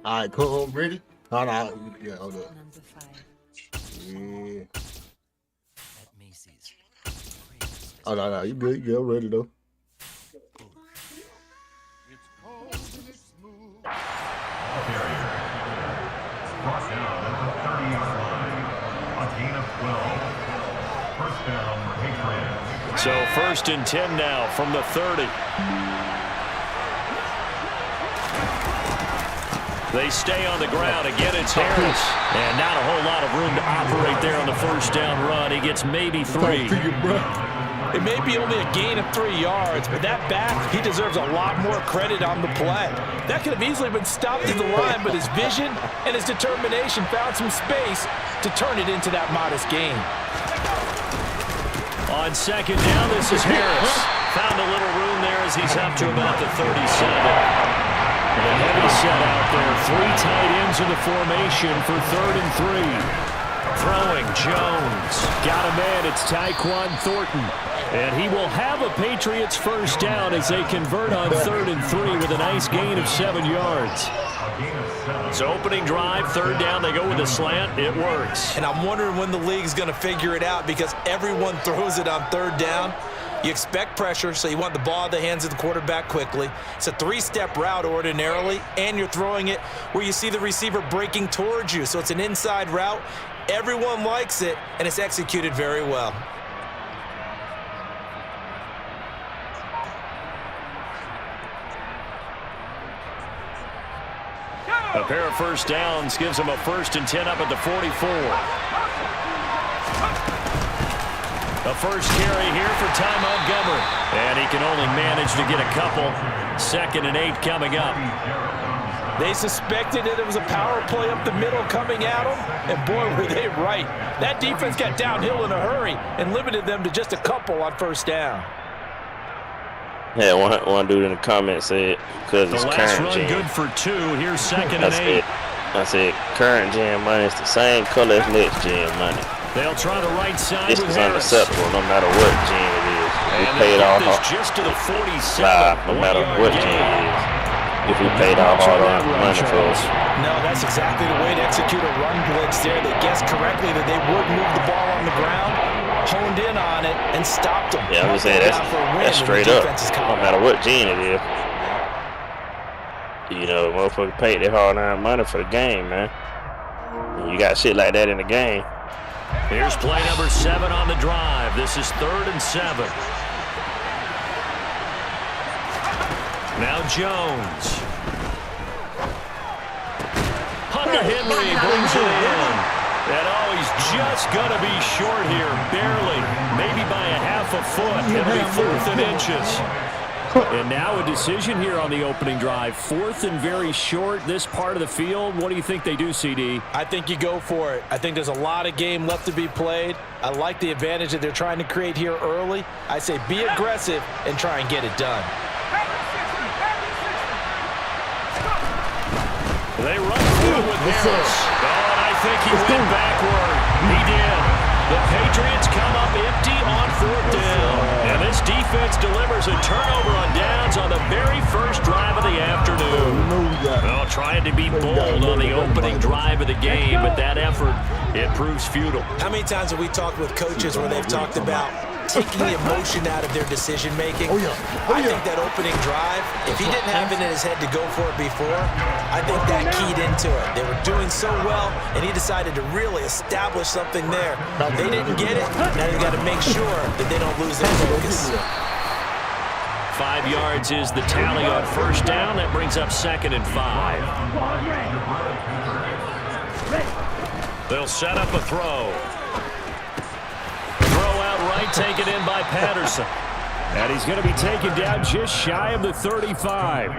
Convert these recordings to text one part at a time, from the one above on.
All right, cool. Ready? Hold on. Yeah, hold up. Number 5. Yeah. At Macy's. Oh, no. You good. I'm ready, though. Brought down at the 30-yard line. A gain of 12. First down, Patriots. So 1st and 10 now from the 30. They stay on the ground. Again, it's Harris. And not a whole lot of room to operate there on the first down run. He gets maybe 3. It may be only a gain of 3 yards, but that back, he deserves a lot more credit on the play. That could have easily been stopped at the line, but his vision and his determination found some space to turn it into that modest gain. On 2nd down, this is Harris. Found a little room there as he's up to about the 37. A heavy set out there. 3 tight ends in the formation for 3rd and 3. Throwing, Jones. Got a man, it's Tyquan Thornton. And he will have a Patriots first down as they convert on 3rd and 3 with a nice gain of 7 yards. So opening drive, 3rd down, they go with a slant. It works. And I'm wondering when the league's going to figure it out because everyone throws it on 3rd down. You expect pressure, so you want the ball in the hands of the quarterback quickly. It's a 3-step route ordinarily, and you're throwing it where you see the receiver breaking towards you. So it's an inside route. Everyone likes it, and it's executed very well. A pair of first downs gives him a 1st and 10 up at the 44. A first carry here for Ty Montgomery. And he can only manage to get a couple. 2nd and 8 coming up. They suspected that it was a power play up the middle coming at them, and boy, were they right. That defense got downhill in a hurry and limited them to just a couple on 1st down. Yeah, one dude in the comments said because it's current run gen. Good for 2. Here's 2nd and 8. I said current gen money is the same color as next gen money. They'll try the right side. This with is Harris. unacceptable no matter what gen it is. We paid all just to the 47. no matter what gen it is. If we paid all our money for us. No, that's exactly the way to execute a run blitz there. They guessed correctly that they would move the ball on the ground, honed in on it, and stopped them. Yeah, I'm going to say that's straight up. No matter what gen it is. You know, motherfuckers paid their hard-earned money for the game, man. And you got shit like that in the game. Here's play number 7 on the drive. This is 3rd and 7. Now Jones. Hunter Henry brings it in. And he's just going to be short here, barely. Maybe by a half a foot. It'll be 4th and inches. And now a decision here on the opening drive. 4th and very short, this part of the field. What do you think they do, CD? I think you go for it. I think there's a lot of game left to be played. I like the advantage that they're trying to create here early. I say be aggressive and try and get it done. They run through with Harris. Oh, and I think he went backward. He did. The Patriots come up empty on 4th down. And this defense delivers a turnover on downs on the very first drive of the afternoon. Well, trying to be bold on the opening drive of the game, but that effort, it proves futile. How many times have we talked with coaches where they've talked about taking the emotion out of their decision-making? I think that opening drive, if he didn't have it in his head to go for it before, I think that keyed into it. They were doing so well, and he decided to really establish something there. They didn't get it. Now they've got to make sure that they don't lose their focus. 5 yards is the tally on 1st down. That brings up 2nd and 5. They'll set up a throw. Right, taken in by Patterson. And he's going to be taken down just shy of the 35.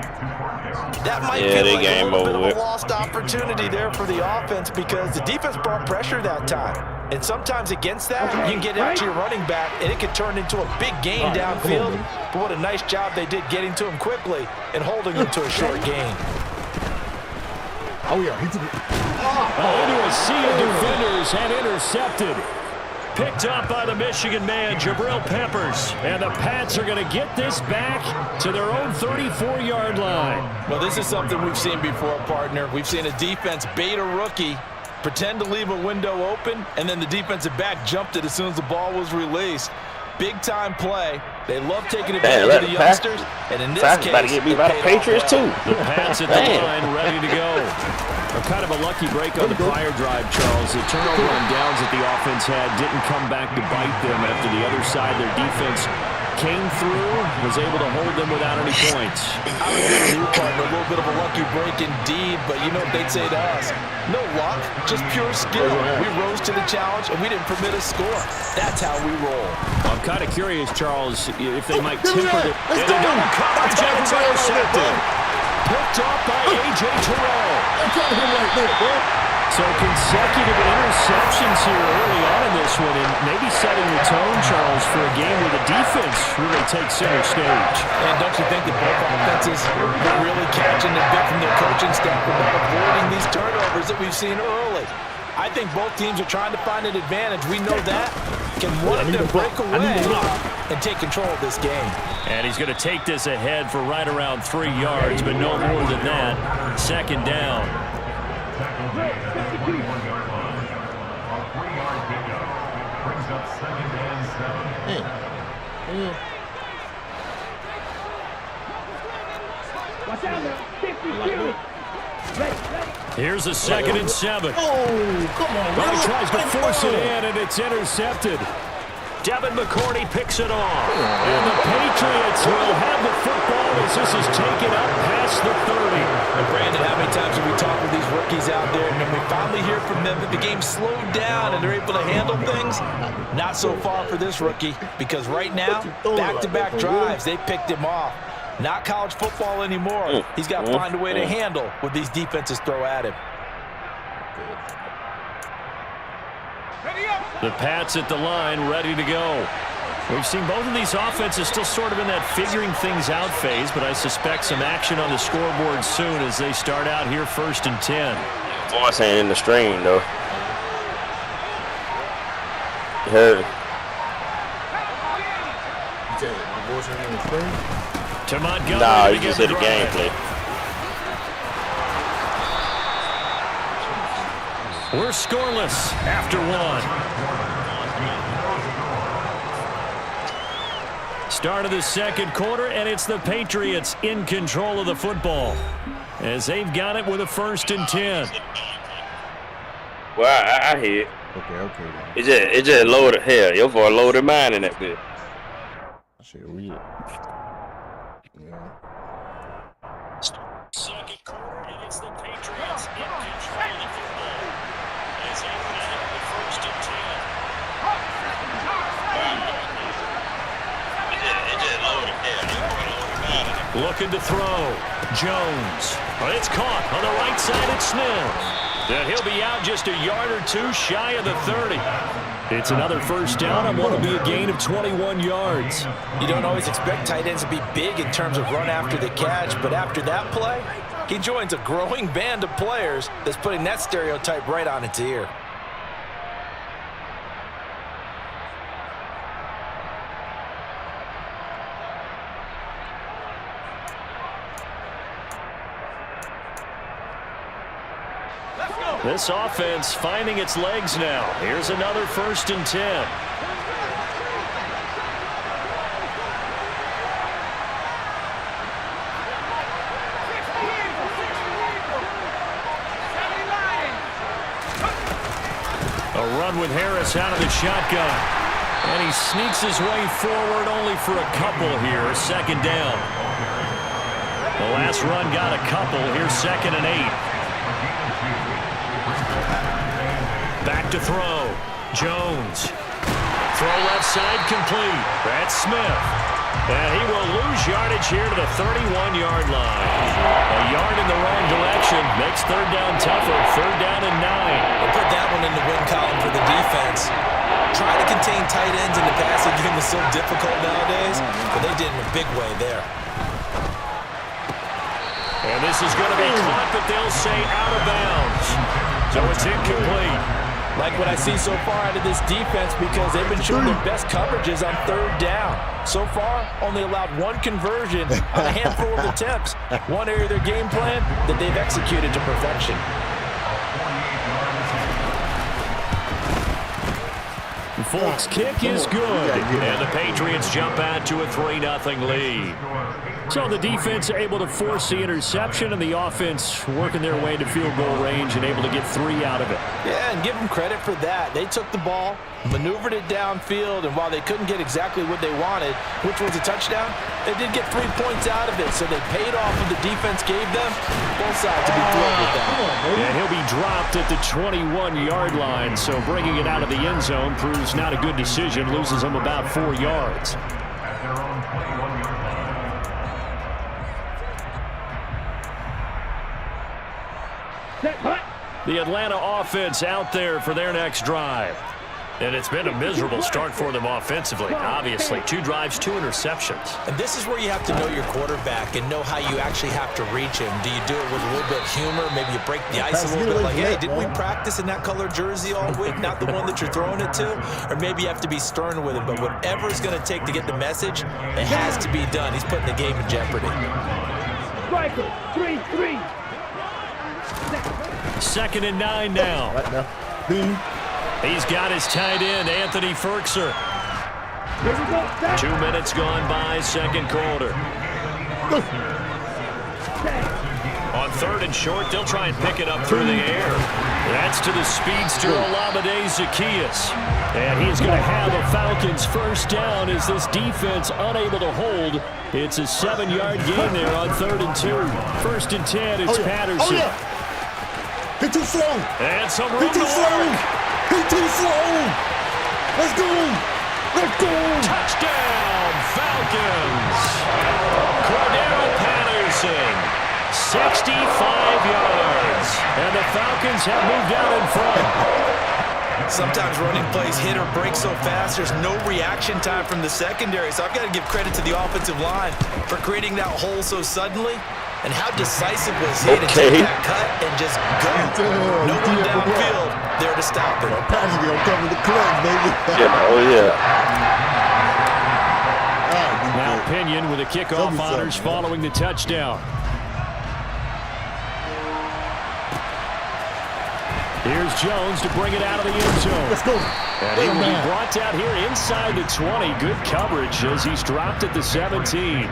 That might feel like a little bit of a lost opportunity there for the offense because the defense brought pressure that time. And sometimes against that, you can get out to your running back, and it can turn into a big gain downfield. But what a nice job they did getting to him quickly and holding him to a short gain. Into a sea of defenders and intercepted. Picked up by the Michigan man, Jabril Peppers. And the Pats are going to get this back to their own 34-yard line. Well, this is something we've seen before, partner. We've seen a defense bait a rookie, pretend to leave a window open, and then the defensive back jumped it as soon as the ball was released. Big-time play. They love taking advantage of the youngsters, and in this case, about to get beat by the Patriots, too. The Pats at the line, ready to go. Kind of a lucky break on the prior drive, Charles. The turnover on downs that the offense had didn't come back to bite them after the other side. Their defense came through, was able to hold them without any points. I would agree with you, partner. A little bit of a lucky break indeed, but you know what they'd say to us? No luck, just pure skill. We rose to the challenge, and we didn't permit a score. That's how we roll. I'm kind of curious, Charles, if they might temper it. And a double coverage, and it's intercepted. Picked up by A.J. Terrell. So consecutive interceptions here early on in this one, and maybe setting the tone, Charles, for a game where the defense really takes center stage. And don't you think that both offenses are really catching the bit from their coaching staff about avoiding these turnovers that we've seen early? I think both teams are trying to find an advantage. We know that. Can one of them break away and take control of this game? And he's going to take this ahead for right around 3 yards, but no more than that. Second down. Tackle made at the 21-yard line. A 3-yard pickup brings up 2nd and 7. Watch out now. 52. Here's a 2nd and 7. Oh, come on, Well, man. he tries to force it in, and it's intercepted. Devin McCourty picks it off. And the Patriots will have the football as this is taken up past the 30. And Brandon, how many times have we talked with these rookies out there, and then we finally hear from them that the game slowed down and they're able to handle things? Not so far for this rookie, because right now, back-to-back drives, they picked him off. Not college football anymore. He's got to find a way to handle what these defenses throw at him. The Pats at the line, ready to go. We've seen both of these offenses still sort of in that figuring things out phase, but I suspect some action on the scoreboard soon as they start out here 1st and 10. Voice ain't in the stream, though. You heard it. To Montgomery. Nah, to you get just hit the the drive. gameplay. We're scoreless after 1. Start of the second quarter, and it's the Patriots in control of the football as they've got it with a 1st and 10. Well, I hear it. Okay. It just loaded. Hell, your boy loaded mine in that bit. I should read it. Second quarter, and it's the Patriots in control of the football as they've got it with a 1st and 10. Looking to throw. Jones. But it's caught on the right side. It's Smith. And he'll be out just a yard or two shy of the 30. It's another 1st down on what will be a gain of 21 yards. You don't always expect tight ends to be big in terms of run after the catch, but after that play, he joins a growing band of players that's putting that stereotype right on its ear. This offense finding its legs now. Here's another 1st and 10. A run with Harris out of the shotgun. And he sneaks his way forward only for a couple here. 2nd down. The last run got a couple. Here's 2nd and 8. Back to throw. Jones. Throw left side complete. That's Smith. And he will lose yardage here to the 31-yard line. A yard in the wrong direction makes 3rd down tougher. 3rd down and 9. We'll put that one in the win column for the defense. Trying to contain tight ends in the passing game is so difficult nowadays, but they did in a big way there. And this is going to be caught, but they'll say out of bounds. So it's incomplete. Like what I see so far out of this defense because they've been showing their best coverages on third down. So far, only allowed one conversion on a handful of attempts. One area of their game plan that they've executed to perfection. Folks, kick is good, and the Patriots jump out to a 3-0 lead. So the defense able to force the interception, and the offense working their way to field goal range and able to get 3 out of it. Yeah, and give them credit for that. They took the ball, maneuvered it downfield, and while they couldn't get exactly what they wanted, which was a touchdown, they did get 3 points out of it, so they paid off what the defense gave them. Both sides to be thrilled with that. And he'll be dropped at the 21-yard line, so bringing it out of the end zone proves not a good decision, loses him about 4 yards. At their own 21-yard line. The Atlanta offense out there for their next drive. And it's been a miserable start for them offensively. Obviously, 2 drives, 2 interceptions. And this is where you have to know your quarterback and know how you actually have to reach him. Do you do it with a little bit of humor? Maybe you break the ice a little bit like, hey, didn't we practice in that color jersey all week, not the one that you're throwing it to? Or maybe you have to be stern with him. But whatever it's going to take to get the message, it has to be done. He's putting the game in jeopardy. Striker, 3-3. 2nd and 9 now. Right now. He's got his tight end, Anthony Ferkser. Here we go. 2 minutes gone by, second quarter. On 3rd and short, they'll try and pick it up through the air. That's to the speedster, Olamide Zaccheaus. And he's going to have a Falcons first down as this defense unable to hold. It's a 7-yard gain there on 3rd and 2. 1st and 10, it's Patterson. Oh, yeah. He's too slow. And some room He's to too slow. work. He's too slow. Let's go. Let's go. Touchdown, Falcons. Cordero Patterson, 65 yards. And the Falcons have moved out in front. Sometimes running plays hit or break so fast, there's no reaction time from the secondary. So I've got to give credit to the offensive line for creating that hole so suddenly. And how decisive was he to take that cut and just go? No one downfield there to stop him. Patrick gonna cover the club, baby. Yeah, oh yeah. Now Pinion with a kickoff honors following the touchdown. Here's Jones to bring it out of the end zone. Let's go. And he will be brought down here inside the 20. Good coverage as he's dropped at the 17.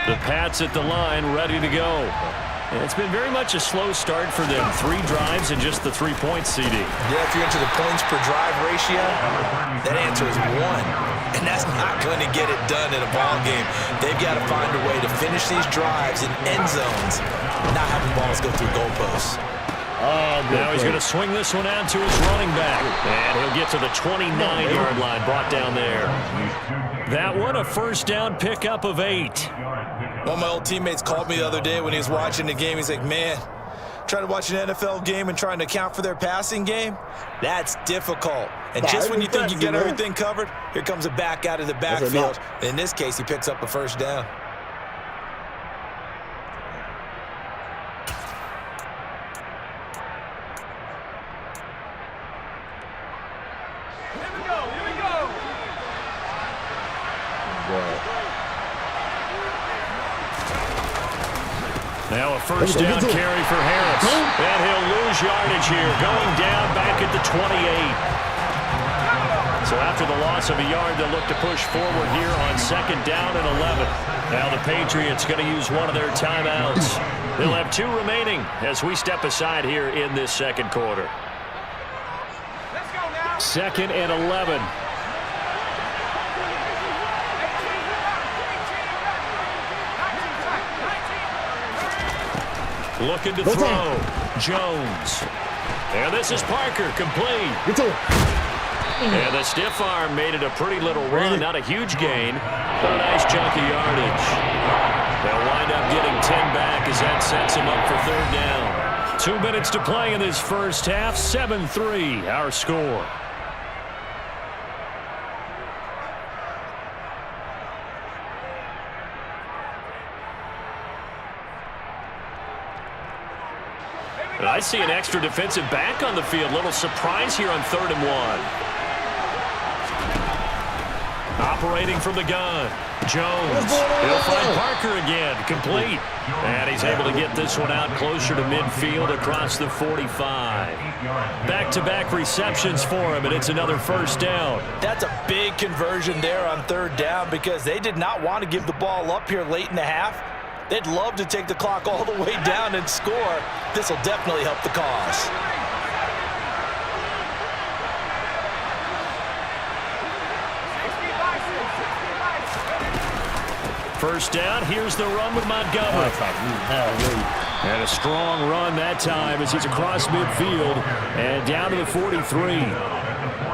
The Pats at the line, ready to go. And it's been very much a slow start for them. 3 drives and just the 3 points, CD. Yeah, if you're into the points per drive ratio, that answer is 1. And that's not going to get it done in a ball game. They've got to find a way to finish these drives in end zones, not having balls go through goalposts. Now he's going to swing this one out to his running back. And he'll get to the 29-yard line, brought down there. That one, a first down pickup of 8. One of my old teammates called me the other day when he was watching the game. He's like, man, trying to watch an NFL game and trying to account for their passing game, that's difficult. And just when you think you get everything covered, here comes a back out of the backfield. In this case, he picks up a first down. Now a first down carry for Harris. And he'll lose yardage here, going down back at the 28. So after the loss of a yard, they'll look to push forward here on 2nd down and 11. Now the Patriots going to use one of their timeouts. They'll have 2 remaining as we step aside here in this second quarter. 2nd and 11. Looking to throw. Jones. And this is Parker, complete. And the stiff arm made it a pretty little run. Not a huge gain, but a nice chunk of yardage. They'll wind up getting 10 back as as that sets him up for third down. 2 minutes to play in this first half. 7-3, our score. And I see an extra defensive back on the field. Little surprise here on 3rd and 1. Operating from the gun. Jones. He'll find Parker again. Complete. And he's able to get this one out closer to midfield across the 45. Back-to-back receptions for him, and it's another first down. That's a big conversion there on 3rd down because they did not want to give the ball up here late in the half. They'd love to take the clock all the way down and score. This will definitely help the cause. First down, here's the run with Montgomery. And a strong run that time as he's across midfield and down to the 43.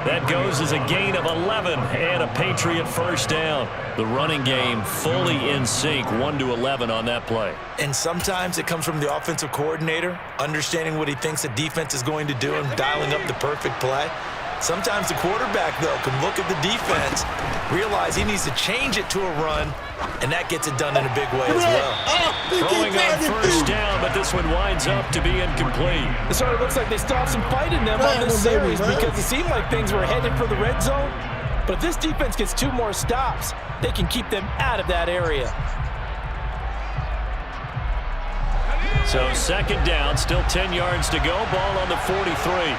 That goes as a gain of 11 and a Patriot first down. The running game fully in sync, 1-11 on that play. And sometimes it comes from the offensive coordinator, understanding what he thinks the defense is going to do and dialing up the perfect play. Sometimes the quarterback, though, can look at the defense, realize he needs to change it to a run, and that gets it done in a big way as well. Throwing on first down, but this one winds up to be incomplete. It sort of looks like they still have some fight in them on this series because it seemed like things were headed for the red zone. But if this defense gets 2 more stops, they can keep them out of that area. So 2nd down, still 10 yards to go. Ball on the 43.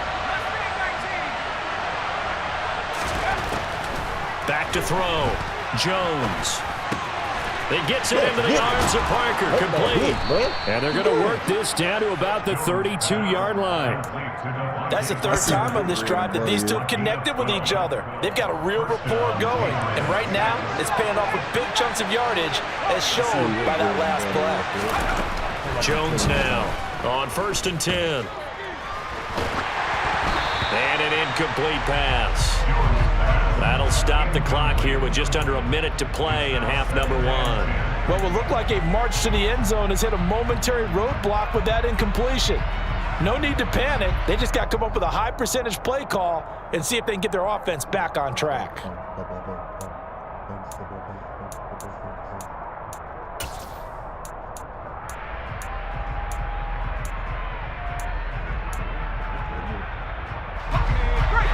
Back to throw. Jones. He gets it into the arms of Parker. Complete. And they're going to work this down to about the 32-yard line. That's the 3rd time on this drive that these two have connected with each other. They've got a real rapport going. And right now, it's paying off with big chunks of yardage as shown by that last play. Jones now on 1st and 10. And an incomplete pass. That'll stop the clock here with just under a minute to play in half number 1. What will look like a march to the end zone has hit a momentary roadblock with that incompletion. No need to panic. They just got to come up with a high percentage play call and see if they can get their offense back on track.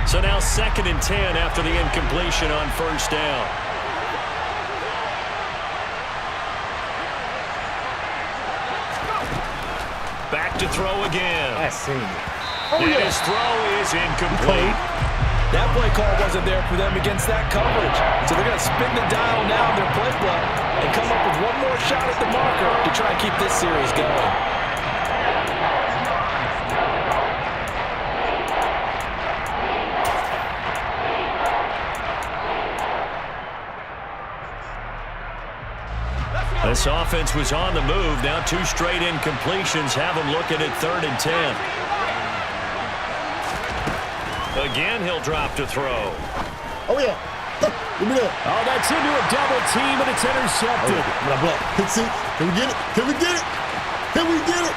So now 2nd and 10 after the incompletion on first down. Back to throw again. I seen it. And his throw is incomplete. That play call wasn't there for them against that coverage. So they're going to spin the dial now in their playbook and come up with one more shot at the marker to try and keep this series going. This offense was on the move. Now 2 straight incompletions have them looking at 3rd and 10. Again, he'll drop to throw. Oh, yeah. Give me that. Oh, that's into a double team, and it's intercepted. Can we get it? Can we get it? Can we get it?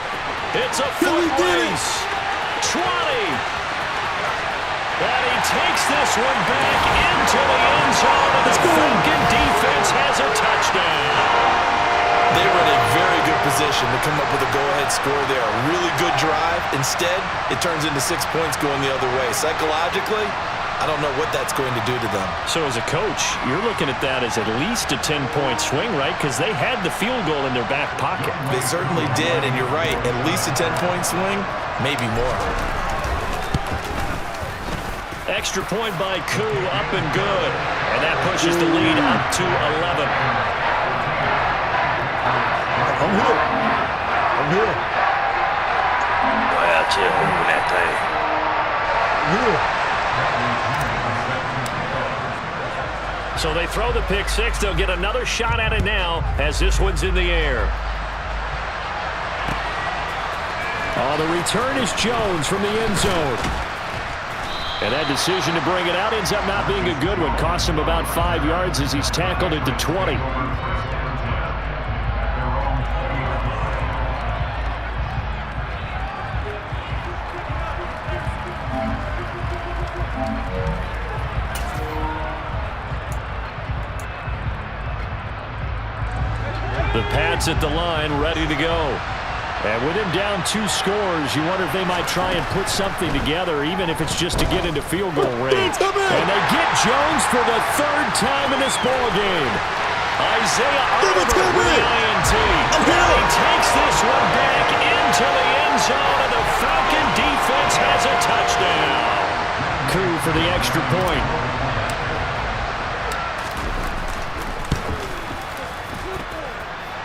It's a foot race. 20. And he takes this one back into the end zone, and the Falcon defense has a touchdown. They were in a very good position to come up with a go-ahead score there. A really good drive. Instead, it turns into 6 points going the other way. Psychologically, I don't know what that's going to do to them. So as a coach, you're looking at that as at least a 10-point swing, right? Because they had the field goal in their back pocket. They certainly did, and you're right. At least a 10-point swing, maybe more. Extra point by Koo, up and good. And that pushes the lead up to 11. I'm here. I'm here. Boy, out here moving that thing. So they throw the pick 6. They'll get another shot at it now as this one's in the air. Oh, the return is Jones from the end zone. And that decision to bring it out ends up not being a good one. Costs him about 5 yards as he's tackled at the 20. The Pats at the line, ready to go. And with him down 2 scores, you wonder if they might try and put something together, even if it's just to get into field goal range. And they get Jones for the 3rd time in this ballgame. Isaiah Oliver with the INT. He takes this one back into the end zone, and the Falcon defense has a touchdown. Coup for the extra point.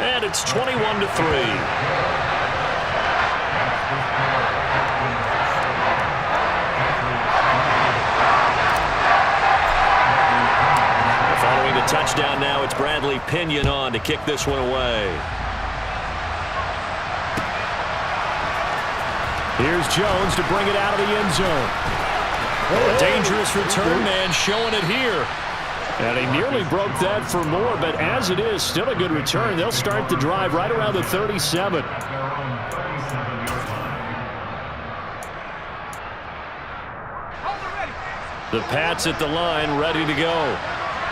And it's 21-3. Following the touchdown now, it's Bradley Pinion on to kick this one away. Here's Jones to bring it out of the end zone. A dangerous return man showing it here. And he nearly broke that for more, but as it is, still a good return. They'll start the drive right around the 37. The Pats at the line, ready to go.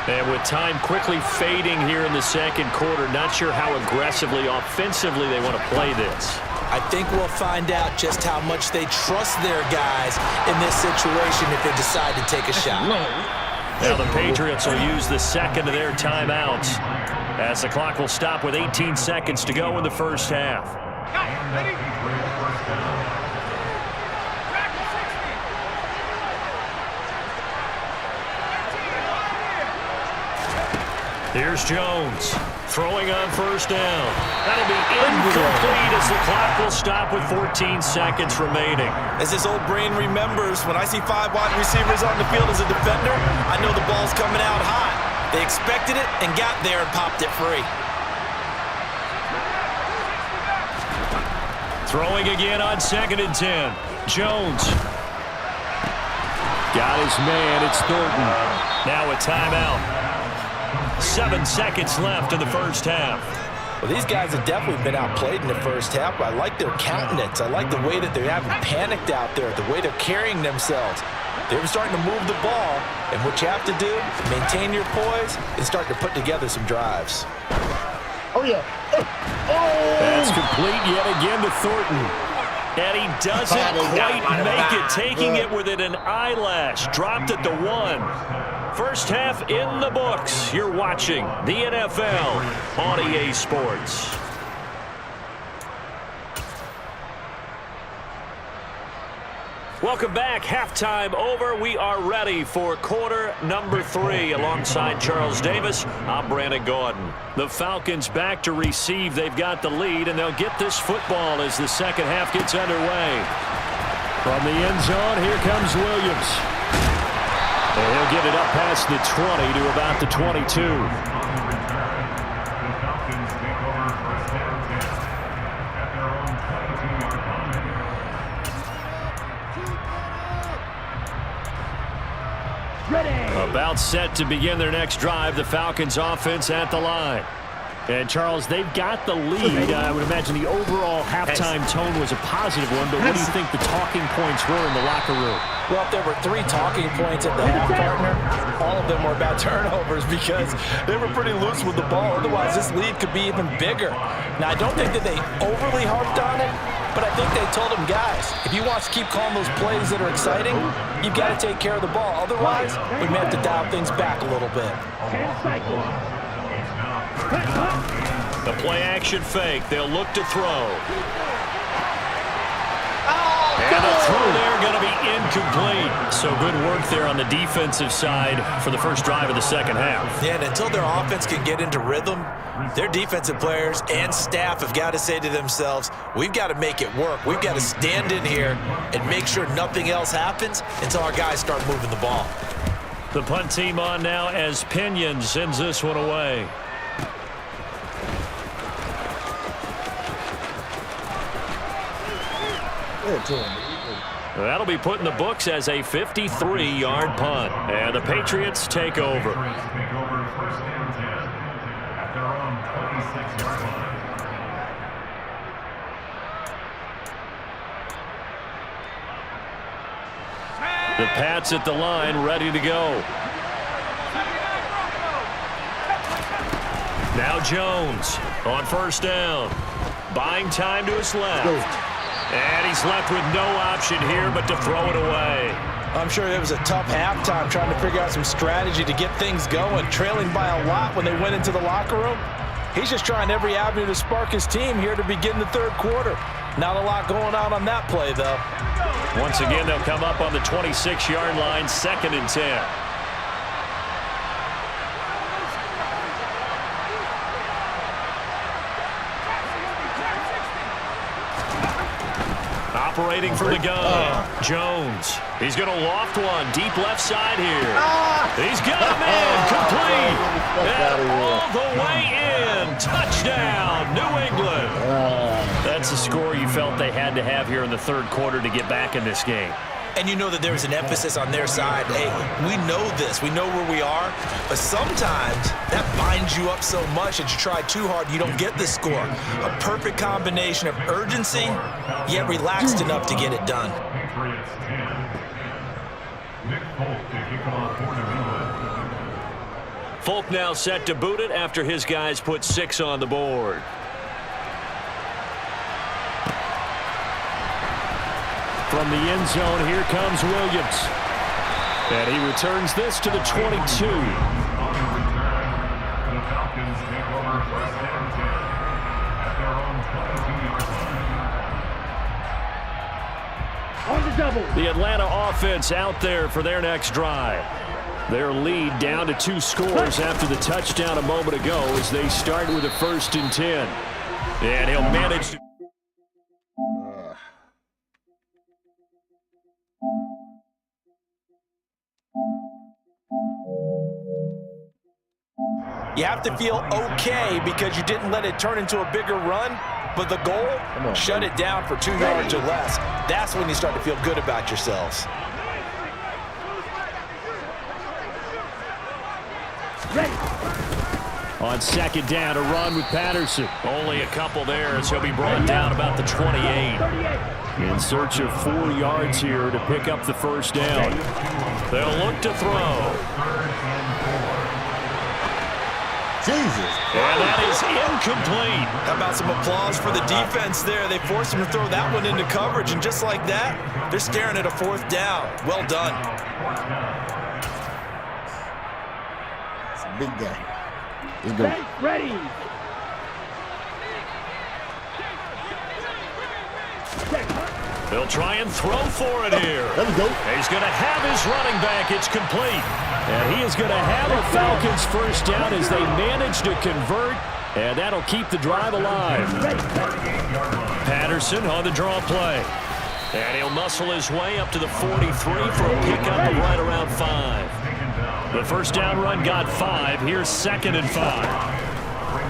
And with time quickly fading here in the second quarter, not sure how aggressively, offensively they want to play this. I think we'll find out just how much they trust their guys in this situation if they decide to take a shot. Now the Patriots will use the second of their timeouts as the clock will stop with 18 seconds to go in the first half. Here's Jones throwing on first down. That'll be incomplete as the clock will stop with 14 seconds remaining. As this old brain remembers, when I see 5 wide receivers on the field as a defender, I know the ball's coming out hot. They expected it and got there and popped it free. Throwing again on 2nd and 10. Jones. Got his man. It's Thornton. Now a timeout. 7 seconds left in the first half. Well, these guys have definitely been outplayed in the first half, but I like their countenance. I like the way that they haven't panicked out there, the way they're carrying themselves. They're starting to move the ball, and what you have to do, maintain your poise and start to put together some drives. Oh, yeah. That's complete yet again to Thornton. And he doesn't quite make it, taking it within an eyelash. Dropped at the 1. First half in the books. You're watching the NFL on EA Sports. Welcome back. Halftime over. We are ready for quarter number 3. Alongside Charles Davis, I'm Brandon Gordon. The Falcons back to receive. They've got the lead, and they'll get this football as the second half gets underway. From the end zone, here comes Williams. And he'll get it up past the 20 to about the 22. About set to begin their next drive, the Falcons offense at the line. And, Charles, they've got the lead. I would imagine the overall halftime tone was a positive one, but what do you think the talking points were in the locker room? Well, if there were 3 talking points at the half, partner, all of them were about turnovers because they were pretty loose with the ball. Otherwise, this lead could be even bigger. Now, I don't think that they overly harped on it, but I think they told them, guys, if you want to keep calling those plays that are exciting, you've got to take care of the ball. Otherwise, we may have to dial things back a little bit. The play-action fake. They'll look to throw. And the throw there going to be incomplete. So good work there on the defensive side for the first drive of the second half. Yeah, and until their offense can get into rhythm, their defensive players and staff have got to say to themselves, we've got to make it work. We've got to stand in here and make sure nothing else happens until our guys start moving the ball. The punt team on now as Pinion sends this one away. That'll be put in the books as a 53-yard punt. And the Patriots take over. The Pats at the line, ready to go. Now Jones on first down. Buying time to his left. And he's left with no option here but to throw it away. I'm sure it was a tough halftime trying to figure out some strategy to get things going, trailing by a lot when they went into the locker room. He's just trying every avenue to spark his team here to begin the third quarter. Not a lot going on that play, though. Once again, they'll come up on the 26-yard line, 2nd and 10. Operating from the gun, Jones. He's going to loft one deep left side here. He's got him in, complete. And all the way in. Touchdown, New England. That's the score you felt they had to have here in the third quarter to get back in this game. And you know that there was an emphasis on their side. Hey, we know this. We know where we are. But sometimes that binds you up so much that you try too hard, you don't get the score. A perfect combination of urgency, yet relaxed enough to get it done. Patriots 10. Nick Folk to kick off for New England. Folk now set to boot it after his guys put 6 on the board. From the end zone, here comes Williams. And he returns this to the 22. On the return, the Falcons take over first and 10 at their own 22-yard line. The Atlanta offense out there for their next drive. Their lead down to 2 scores after the touchdown a moment ago as they start with a 1st and 10. And he'll manage to... You have to feel okay because you didn't let it turn into a bigger run, but the goal, shut it down for 2 yards or less. That's when you start to feel good about yourselves. On 2nd down, a run with Patterson. Only a couple there as he'll be brought down about the 28. In search of 4 yards here to pick up the 1st down. They'll look to throw. Jesus. And that is incomplete. How about some applause for the defense there? They forced him to throw that one into coverage, and just like that, they're staring at a 4th down. Well done. It's a big game. Let's go. Ready. They'll try and throw for it here. There we go. He's going to have his running back. It's complete. And he is going to have a Falcons 1st down as they manage to convert. And that'll keep the drive alive. Patterson on the draw play. And he'll muscle his way up to the 43 for a pickup of right around 5. The 1st down run got 5. Here's 2nd and 5.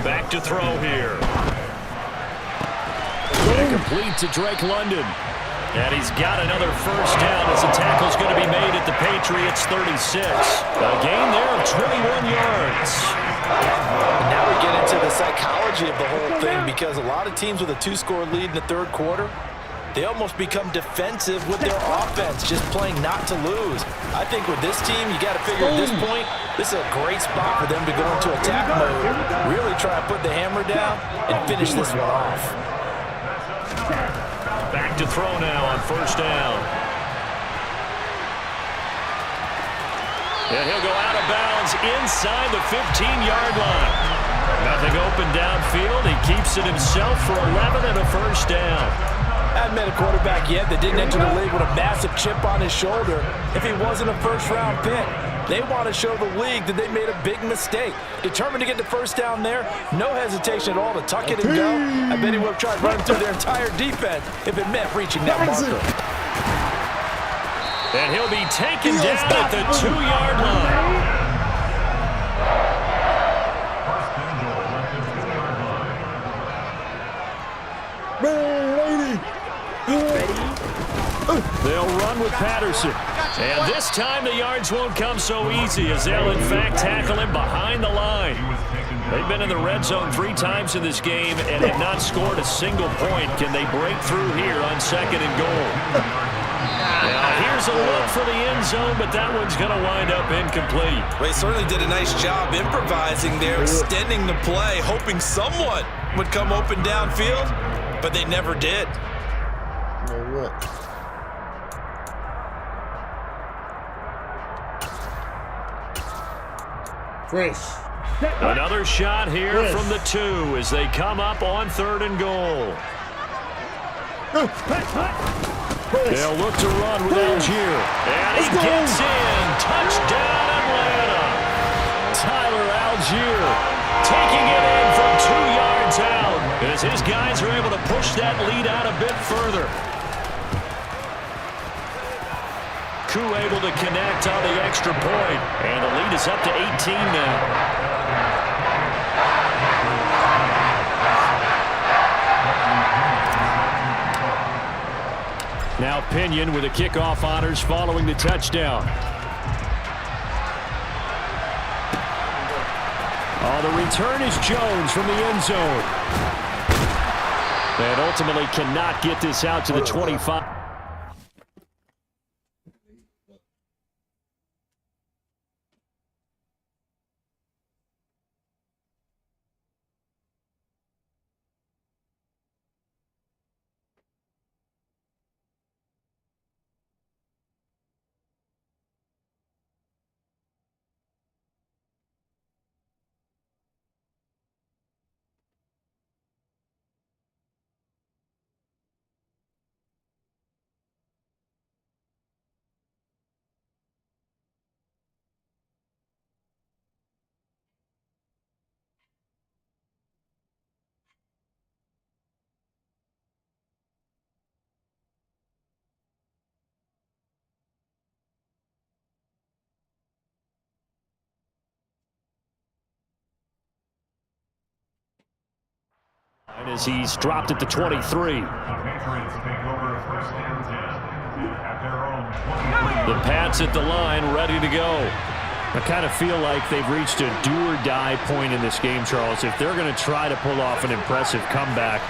Back to throw here. And complete to Drake London. And he's got another 1st down as the tackle's going to be made at the Patriots 36. A gain there of 21 yards. Now we get into the psychology of the whole thing because a lot of teams with a 2-score lead in the third quarter, they almost become defensive with their offense, just playing not to lose. I think with this team, you got to figure at this point, this is a great spot for them to go into attack mode, really try to put the hammer down and finish this one off. Back to throw now on 1st down. And he'll go out of bounds inside the 15-yard line. Nothing open downfield. He keeps it himself for 11 and a 1st down. Hadn't met a quarterback yet that didn't enter the league with a massive chip on his shoulder if he wasn't a 1st-round pick. They want to show the league that they made a big mistake. Determined to get the 1st down there, no hesitation at all to tuck it and go. I bet he would have tried running through their entire defense if it meant reaching that marker. And he'll be taken down at the 2-yard line. They'll run with Patterson. And this time the yards won't come so easy as they'll in fact tackle him behind the line. They've been in the red zone 3 times in this game and have not scored a single point. Can they break through here on 2nd and goal? And Now here's a look for the end zone, but that one's going to wind up incomplete. Well, he certainly did a nice job improvising there, extending the play, hoping someone would come open downfield, but they never did. You know what? Fresh. Another shot here from the 2 as they come up on 3rd and goal. They'll look to run with Algier. And he gets in. Touchdown, Atlanta. Tyler Algier taking it in from 2 yards out as his guys are able to push that lead out a bit further. Koo able to connect on the extra point, and the lead is up to 18 now. Now Pinion with the kickoff honors following the touchdown. Oh, the return is Jones from the end zone. And ultimately cannot get this out to the 25. As he's dropped at the 23. The Patriots take over 1st and 10 at their own 23. The Pats at the line, ready to go. I kind of feel like they've reached a do-or-die point in this game, Charles. If they're going to try to pull off an impressive comeback,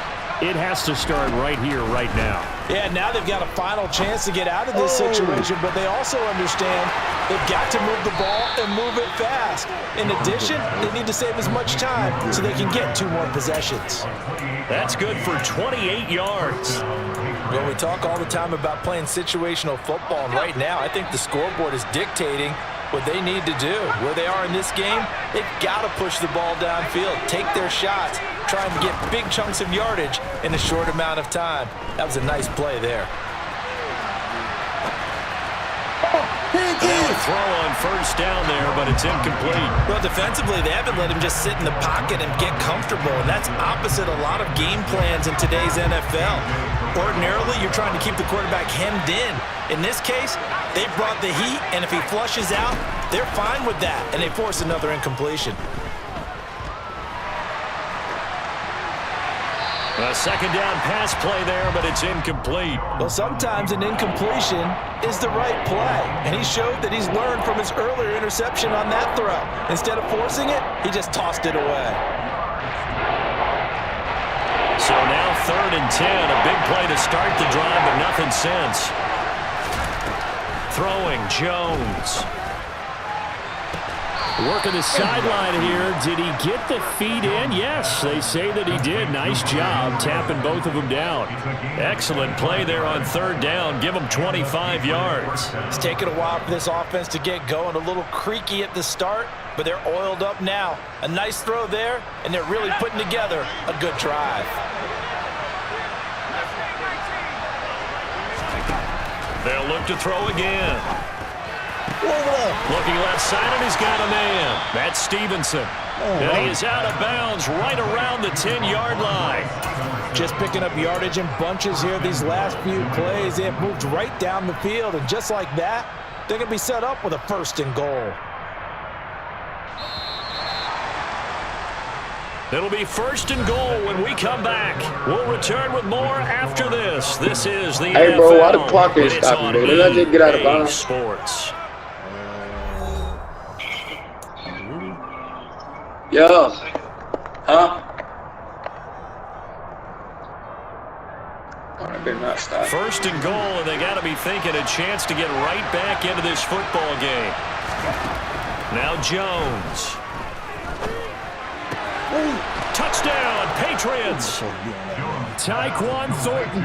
it has to start right here, right now. Yeah, now they've got a final chance to get out of this situation, but they also understand they've got to move the ball and move it fast. In addition, they need to save as much time so they can get 2 more possessions. That's good for 28 yards. Well, we talk all the time about playing situational football, and right now I think the scoreboard is dictating what they need to do. Where they are in this game, they've got to push the ball downfield, take their shots, trying to get big chunks of yardage in a short amount of time. That was a nice play there. Throw on 1st down there, but it's incomplete. Well, defensively, they haven't let him just sit in the pocket and get comfortable, and that's opposite a lot of game plans in today's NFL. Ordinarily, you're trying to keep the quarterback hemmed in. In this case, they brought the heat, and if he flushes out, they're fine with that, and they force another incompletion. A 2nd down pass play there, but it's incomplete. Well, sometimes an incompletion is the right play, and he showed that he's learned from his earlier interception on that throw. Instead of forcing it, he just tossed it away. So now 3rd and 10, a big play to start the drive, but nothing since. Throwing Jones. Working the sideline here. Did he get the feet in? Yes, they say that he did. Nice job tapping both of them down. Excellent play there on 3rd down. Give them 25 yards. It's taken a while for this offense to get going. A little creaky at the start, but they're oiled up now. A nice throw there, and they're really putting together a good drive. They'll look to throw again. Looking left side, and he's got a man. That's Stevenson. And he is out of bounds right around the 10-yard line. Just picking up yardage in bunches here these last few plays. They have moved right down the field, and just like that, they're going to be set up with a 1st and goal. It'll be 1st and goal when we come back. We'll return with more after this. This is the Hey, NFL. bro, why the clock ain't and it's stopping, on bro? Did I just get out of EA bounds? Sports. Yo. Huh? I better not stop. First and goal, and they got to be thinking a chance to get right back into this football game. Now Jones. Touchdown, Patriots. Tyquan Thornton,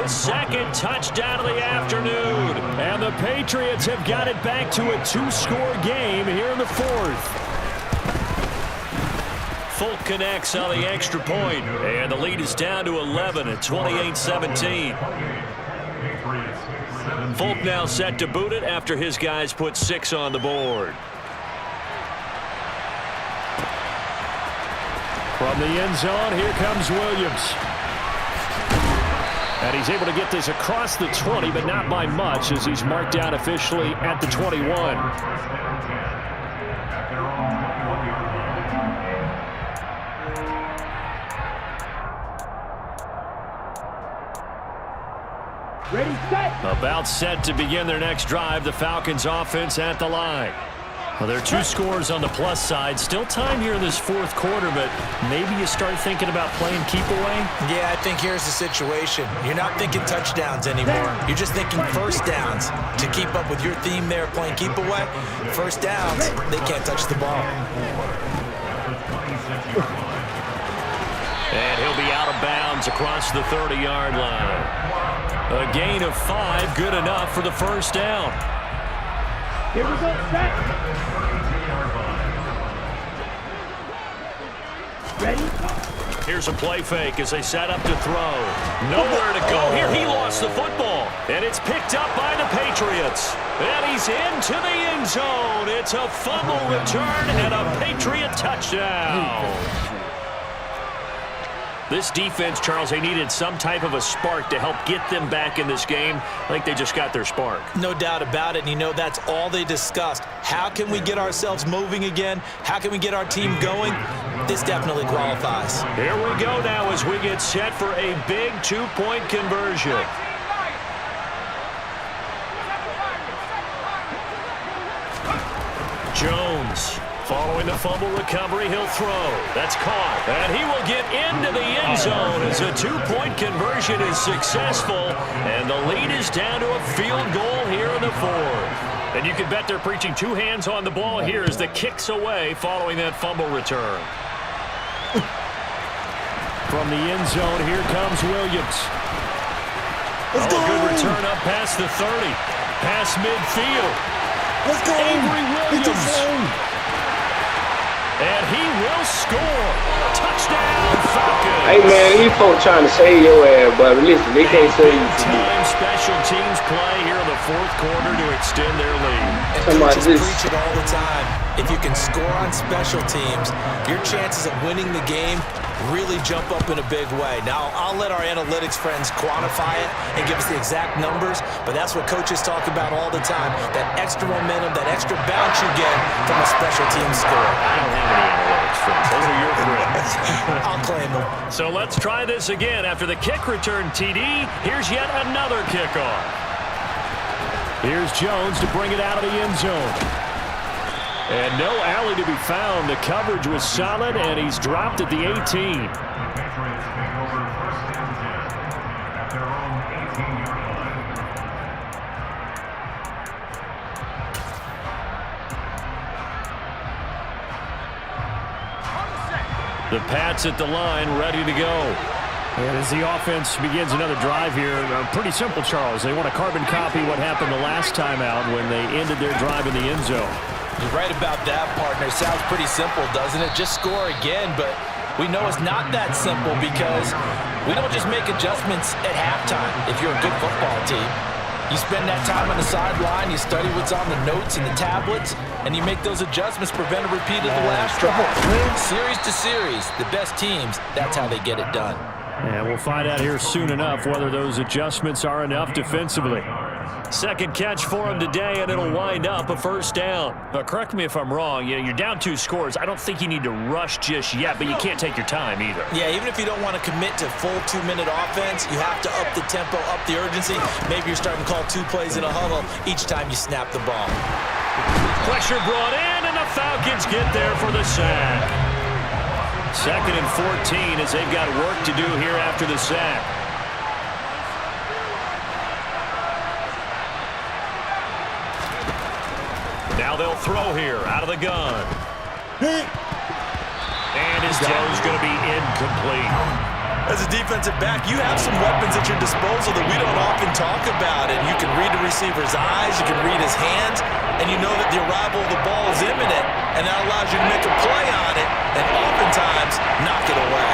his second touchdown of the afternoon. And the Patriots have got it back to a 2-score game here in the fourth. Folk connects on the extra point, and the lead is down to 11 at 28-17. Folk now set to boot it after his guys put 6 on the board. From the end zone, here comes Williams. And he's able to get this across the 20, but not by much, as he's marked down officially at the 21. Ready, set. About set to begin their next drive, the Falcons offense at the line. Well, there are 2 scores on the plus side. Still time here in this fourth quarter, but maybe you start thinking about playing keep away? Yeah, I think here's the situation. You're not thinking touchdowns anymore. You're just thinking first downs. To keep up with your theme there, playing keep away, first downs, they can't touch the ball. And he'll be out of bounds across the 30-yard line. A gain of 5, good enough for the first down. Here we go, set. Ready? Here's a play fake as they set up to throw. Nowhere to go here. He lost the football. And it's picked up by the Patriots. And he's into the end zone. It's a fumble return and a Patriot touchdown. This defense, Charles, they needed some type of a spark to help get them back in this game. I think they just got their spark. No doubt about it, and you know that's all they discussed. How can we get ourselves moving again? How can we get our team going? This definitely qualifies. Here we go now as we get set for a big 2-point conversion. Jones. Following the fumble recovery, he'll throw. That's caught. And he will get into the end zone as a 2-point conversion is successful. And the lead is down to a field goal here in the fourth. And you can bet they're preaching 2 hands on the ball here as the kick's away following that fumble return. From the end zone, here comes Williams. Let's go. A good return up past the 30. Past midfield. Let's go. Avery Williams. And he will score. Touchdown, Falcons. Hey, man, these folks trying to save your ass, but listen, they can't save you. Time special teams play here in the fourth quarter to extend their lead. And coaches preach it all the time. If you can score on special teams, your chances of winning the game really jump up in a big way. Now, I'll let our analytics friends quantify it and give us the exact numbers, but that's what coaches talk about all the time, that extra momentum, that extra bounce you get from a special team score. I don't have any analytics friends. Those are your friends. I'll claim them. So let's try this again. After the kick return TD, here's yet another kickoff. Here's Jones to bring it out of the end zone. And no alley to be found. The coverage was solid, and he's dropped at the 18. The Patriots take over first and 10 at their own 18-yard line. The Pats at the line, ready to go. And as the offense begins another drive here, pretty simple, Charles. They want to carbon copy what happened the last time out when they ended their drive in the end zone. You're right about that, partner. Sounds pretty simple, doesn't it? Just score again, but we know it's not that simple because we don't just make adjustments at halftime if you're a good football team. You spend that time on the sideline, you study what's on the notes and the tablets, and you make those adjustments, prevent a repeat of the last drive. Series to series, the best teams, that's how they get it done. And we'll find out here soon enough whether those adjustments are enough defensively. Second catch for him today, and it'll wind up a first down. Correct me if I'm wrong. You're down 2 scores. I don't think you need to rush just yet, but you can't take your time either. Yeah, even if you don't want to commit to full 2-minute offense, you have to up the tempo, up the urgency. Maybe you're starting to call 2 plays in a huddle each time you snap the ball. Pressure brought in, and the Falcons get there for the sack. Second and 14 as they've got work to do here after the sack. throw here out of the gun. And his throw's going to be incomplete. As a defensive back, you have some weapons at your disposal that we don't often talk about. And you can read the receiver's eyes, you can read his hands, and you know that the arrival of the ball is imminent, and that allows you to make a play on it and oftentimes knock it away.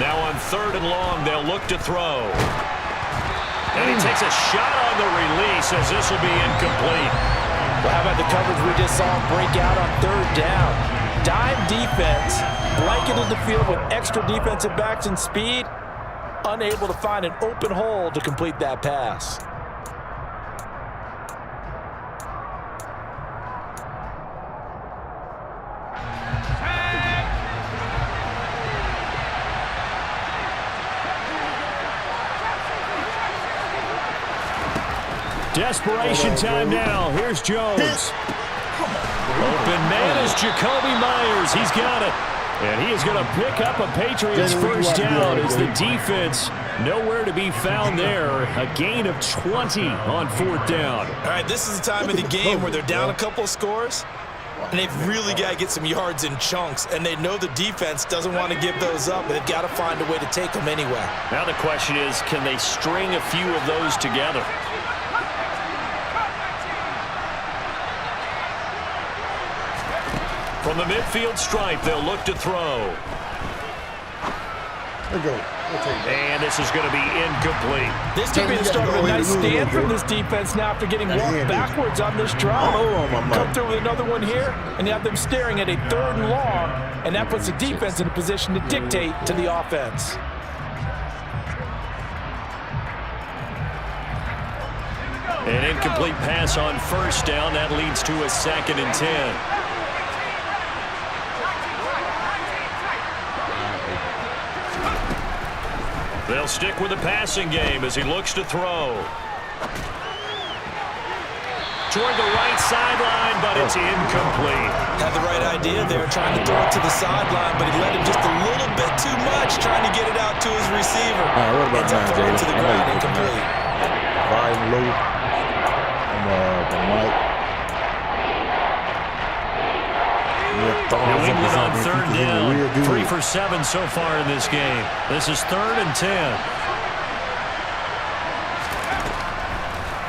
Now on 3rd and long, they'll look to throw. And he takes a shot on the release as this will be incomplete. Well, how about the coverage we just saw him break out on 3rd down? Dime defense, blanketed the field with extra defensive backs and speed, unable to find an open hole to complete that pass. Desperation time now. Here's Jones. Open man is Jacoby Myers. He's got it. And he is going to pick up a Patriots first down as the defense nowhere to be found there. A gain of 20 on 4th down. All right, this is the time of the game where they're down a couple of scores, and they've really got to get some yards in chunks, and they know the defense doesn't want to give those up, but they've got to find a way to take them anyway. Now the question is, can they string a few of those together? From the midfield stripe, they'll look to throw. There you go. And this is going to be incomplete. This could be the start of a nice stand from this defense now after getting walked backwards on this drive. Come through with another one here, and you have them staring at a 3rd and long, and that puts the defense in a position to dictate to the offense. An incomplete pass on 1st down. That leads to a 2nd and 10. They'll stick with the passing game as he looks to throw. Toward the right sideline, but it's incomplete. Had the right idea there, trying to throw it to the sideline, but he let him just a little bit too much, trying to get it out to his receiver. What about Ends up throwing it to the ground, now, incomplete. Volume low on the mic. New England on 3rd down. 3 for 7 so far in this game. This is 3rd and 10.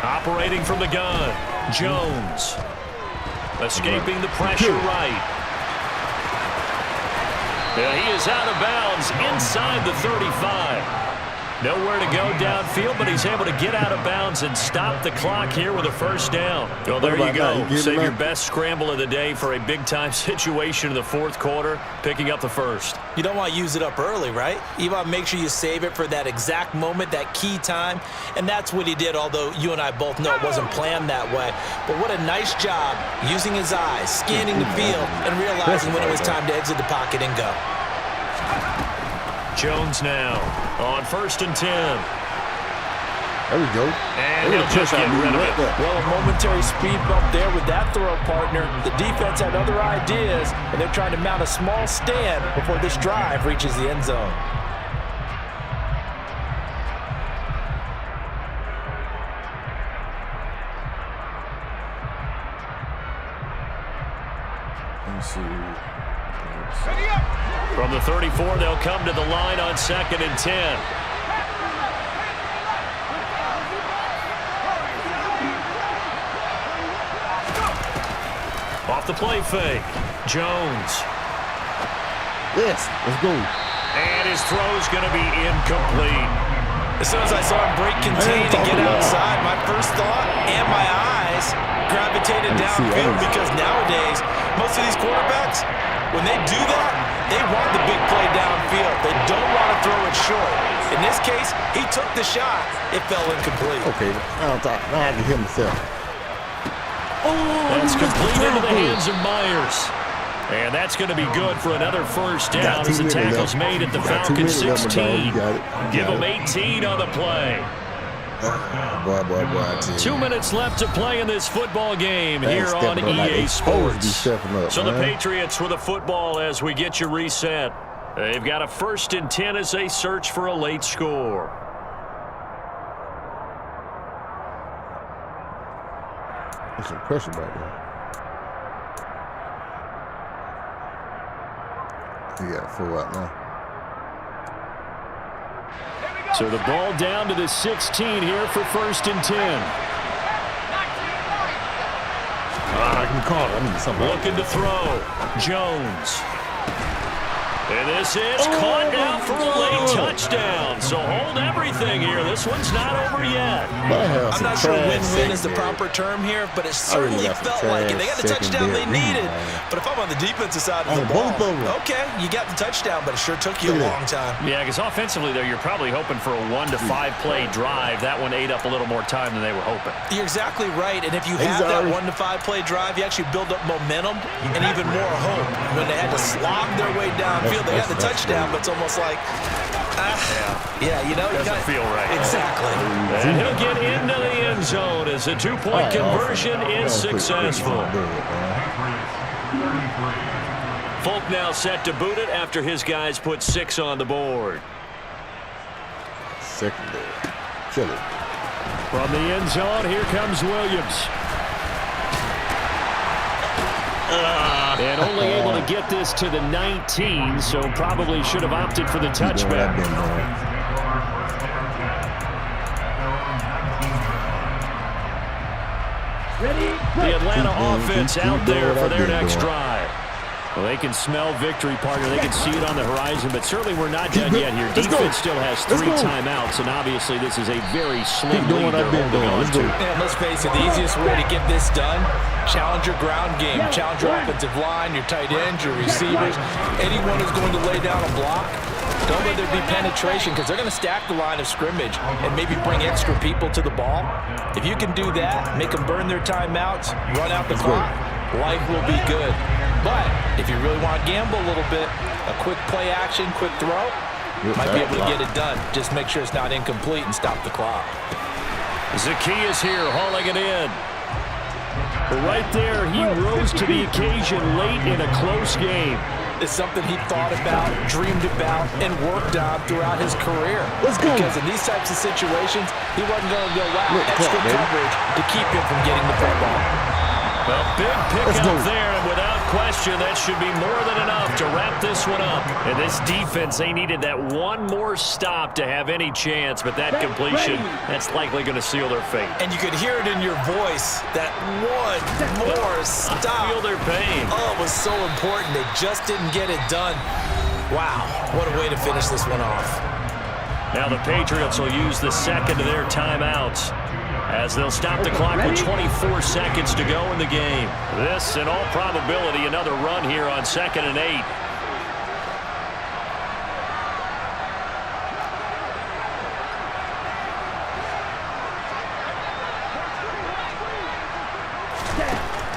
Operating from the gun, Jones. Escaping the pressure right. Yeah, he is out of bounds inside the 35. Nowhere to go downfield, but he's able to get out of bounds and stop the clock here with a first down. Well, there you go. Save your best scramble of the day for a big-time situation in the 4th quarter, picking up the first. You don't want to use it up early, right? You want to make sure you save it for that exact moment, that key time, and that's what he did, although you and I both know it wasn't planned that way. But what a nice job using his eyes, scanning the field, and realizing when it was time to exit the pocket and go. Jones now on 1st and 10. There we go. And he'll just get rid of it. Well, a momentary speed bump there with that throw, partner. The defense had other ideas, and they're trying to mount a small stand before this drive reaches the end zone. Let me see. From the 34, they'll come to the line on 2nd and 10. Off the play fake, Jones. Yes, let's go. And his throw's going to be incomplete. As soon as I saw him break contain and get outside, my first thought and my eyes gravitated downfield because nowadays, most of these quarterbacks, when they do that, they want the big play downfield. They don't want to throw it short. In this case, he took the shot. It fell incomplete. Okay, now I can hear myself. That's complete into the hands of Myers. And that's going to be good for another first down as the tackle's made at the Falcons 16. Give them 18 on the play. Boy, 2 minutes left to play in this football game here on EA Sports. So the Patriots with a football as we get you reset. They've got a 1st and 10 as they search for a late score. There's some pressure back there. He got full out now. So the ball down to the 16 here for 1st and 10. I can call it. I need something. Looking to throw. Jones. And this is caught now for a late touchdown. So hold everything here. This one's not over yet. I'm not sure win-win is the proper term here, but it certainly felt like it. They got the touchdown they needed. But if I'm on the defensive side of the ball, okay, you got the touchdown, but it sure took you a long time. Yeah, because offensively, though, you're probably hoping for a 1 to 5 play drive. That one ate up a little more time than they were hoping. You're exactly right. And if you have that 1 to 5 play drive, you actually build up momentum and even more hope. When they had to slog their way downfield, they got the touchdown, but it's almost like, yeah, you know, doesn't feel right. Exactly. And he'll get into the end zone as a 2-point conversion is successful. Folk now set to boot it after his guys put 6 on the board. Secondary. Kill it. From the end zone, here comes Williams. And only able to get this to the 19, so probably should have opted for the touchback. The Atlanta offense out there for their next drive. Well, they can smell victory, partner. They can see it on the horizon, but certainly we're not done yet here. Defense still has 3 timeouts, and obviously this is a very slim lead they're holding on to. And let's face it, the easiest way to get this done, challenge your ground game. Challenge your offensive line, your tight ends, your receivers. Anyone who's going to lay down a block, don't let there be penetration because they're going to stack the line of scrimmage and maybe bring extra people to the ball. If you can do that, make them burn their timeouts, run out the clock, life will be good. But if you really want to gamble a little bit, a quick play action, quick throw, might be able to get it done. Just make sure it's not incomplete and stop the clock. Zacchaeus here hauling it in. Right there, he rose to the occasion late in a close game. It's something he thought about, dreamed about, and worked on throughout his career. Because in these types of situations, he wasn't going to go out extra coverage to keep him from getting the football. Well, big pickup there, and without question, that should be more than enough to wrap this one up. And this defense, they needed that one more stop to have any chance, but that completion, that's likely going to seal their fate. And you could hear it in your voice, that one more stop. I feel their pain. Oh, it was so important. They just didn't get it done. Wow, what a way to finish this one off. Now the Patriots will use the second of their timeouts, as they'll stop the clock with 24 seconds to go in the game. This, in all probability, another run here on 2nd and 8.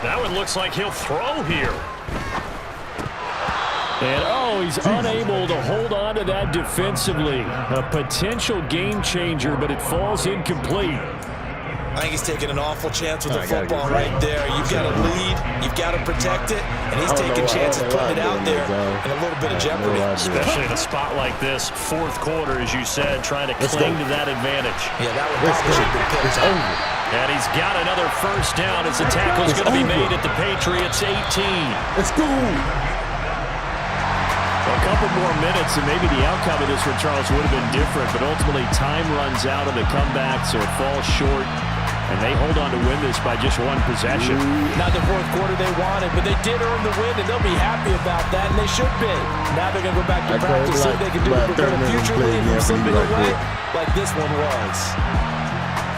That one looks like he'll throw here. And, he's unable to hold on to that defensively. A potential game changer, but it falls incomplete. I think he's taking an awful chance with the football right there. You've got to lead, you've got to protect it, and he's taking chances putting it out there in a little bit of jeopardy. Especially in a spot like this, 4th quarter, as you said, trying to cling to that advantage. Yeah, that one probably should have been picked over. And he's got another first down as the tackle's going to be made at the Patriots 18. Let's go. A couple more minutes, and maybe the outcome of this one, Charles, would have been different, but ultimately time runs out of the comeback, so it falls short. And they hold on to win this by just 1 possession. Not the 4th quarter they wanted, but they did earn the win, and they'll be happy about that, and they should be. Now they're going to go back to practice, see if they can do it, prevent a future lead from slipping away like this one was.